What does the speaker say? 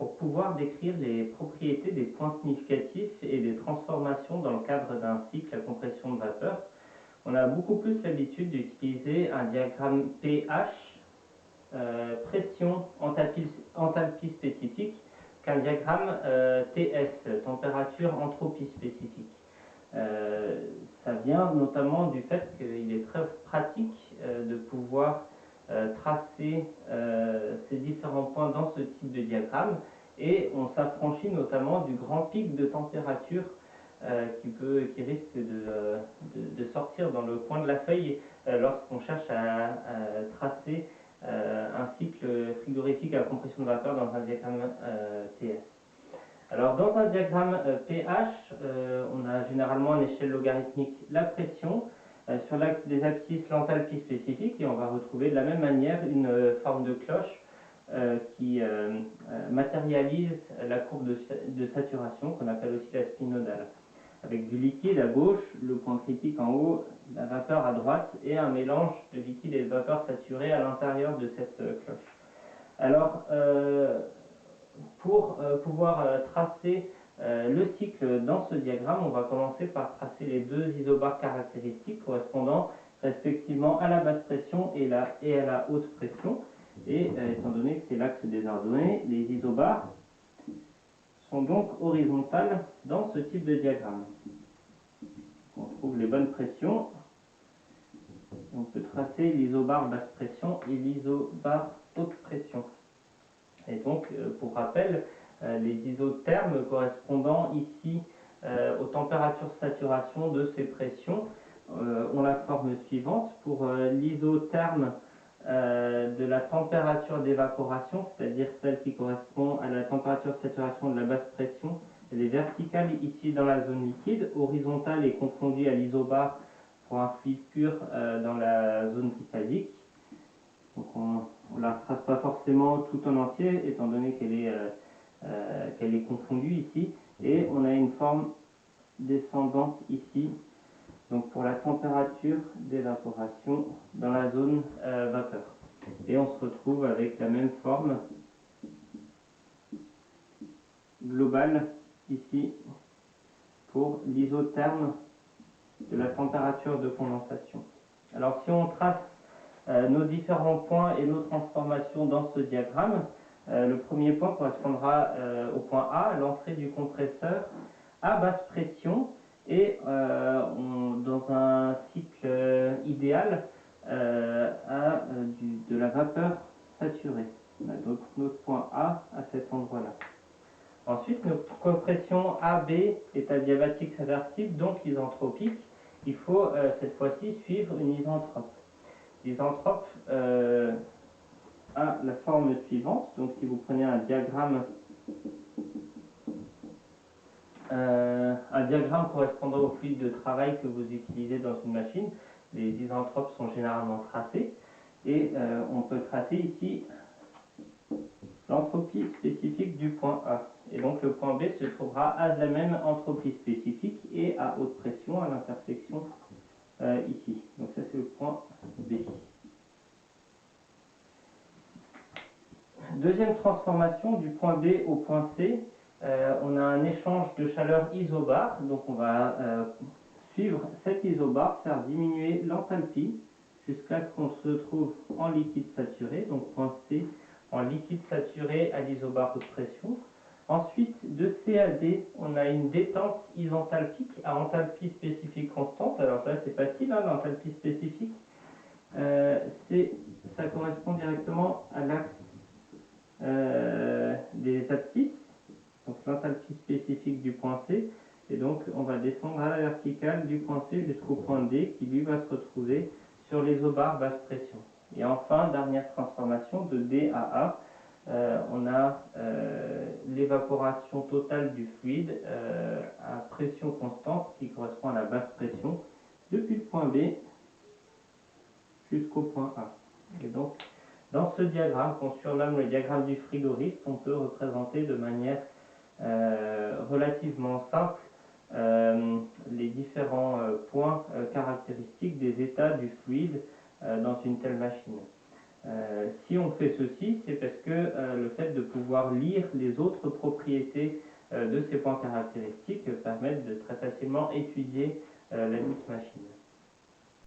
pour pouvoir décrire les propriétés des points significatifs et des transformations dans le cadre d'un cycle à compression de vapeur. On a beaucoup plus l'habitude d'utiliser un diagramme pH, pression, enthalpie spécifique, qu'un diagramme TS, température, entropie spécifique. Ça vient notamment du fait qu'il est très pratique de pouvoir tracer ces différents points dans ce type de diagramme, et on s'affranchit notamment du grand pic de température qui risque de sortir dans le coin de la feuille lorsqu'on cherche à tracer un cycle frigorifique à compression de vapeur dans un diagramme TS. Alors dans un diagramme pH, on a généralement à l'échelle logarithmique la pression, sur l'axe des abscisses l'enthalpie spécifique, et on va retrouver de la même manière une forme de cloche qui matérialise la courbe de saturation qu'on appelle aussi la spinodale, avec du liquide à gauche, le point critique en haut, la vapeur à droite, et un mélange de liquide et de vapeur saturée à l'intérieur de cette cloche. Alors, pour pouvoir tracer le cycle dans ce diagramme, on va commencer par tracer les deux isobars caractéristiques correspondant respectivement à la basse pression et à la haute pression. Et étant donné que c'est l'axe des ordonnées, les isobars sont donc horizontales dans ce type de diagramme. On trouve les bonnes pressions. On peut tracer l'isobar basse pression et l'isobar haute pression. Et donc, pour rappel, les isothermes correspondant ici aux températures de saturation de ces pressions ont la forme suivante. Pour l'isotherme de la température d'évaporation, c'est-à-dire celle qui correspond à la température de saturation de la basse pression, elle est verticale ici dans la zone liquide, horizontale et confondue à l'isobar pour un fluide pur dans la zone diphasique. Donc on ne la trace pas forcément tout en entier, étant donné qu'elle est confondue ici, et on a une forme descendante ici, donc pour la température d'évaporation dans la zone vapeur. Et on se retrouve avec la même forme globale ici pour l'isotherme de la température de condensation. Alors si on trace nos différents points et nos transformations dans ce diagramme, le premier point correspondra au point A, l'entrée du compresseur à basse pression, et dans un cycle idéal de la vapeur saturée. On a donc notre point A à cet endroit-là. Ensuite, notre compression AB est adiabatique réversible, donc isentropique. Il faut cette fois-ci suivre une isentrope. L'isentrope a la forme suivante. Donc si vous prenez un diagramme correspondant au fluide de travail que vous utilisez dans une machine, les isentropes sont généralement tracés, et on peut tracer ici l'entropie spécifique du point A. Et donc le point B se trouvera à la même entropie spécifique et à haute pression à l'intersection ici. Donc ça c'est le point B. Deuxième transformation, du point B au point C, on a un échange de chaleur isobar. Donc on va suivre cet isobar, faire diminuer l'enthalpie jusqu'à ce qu'on se trouve en liquide saturé, donc point C en liquide saturé à l'isobar haute pression. Ensuite, de C à D, on a une détente isenthalpique à enthalpie spécifique constante. Alors là, c'est facile, hein, l'enthalpie spécifique. Ça correspond directement à l'axe des abscisses, donc l'enthalpie spécifique du point C. Et donc, on va descendre à la verticale du point C jusqu'au point D, qui lui va se retrouver sur l'isobar basse pression. Et enfin, dernière transformation, de D à A, on a l'évaporation totale du fluide à pression constante, qui correspond à la basse pression, depuis le point B jusqu'au point A. Et donc, dans ce diagramme, qu'on surnomme le diagramme du frigoriste, on peut représenter de manière relativement simple les différents points caractéristiques des états du fluide dans une telle machine. Si on fait ceci, c'est parce que le fait de pouvoir lire les autres propriétés de ces points caractéristiques permettent de très facilement étudier la dite machine.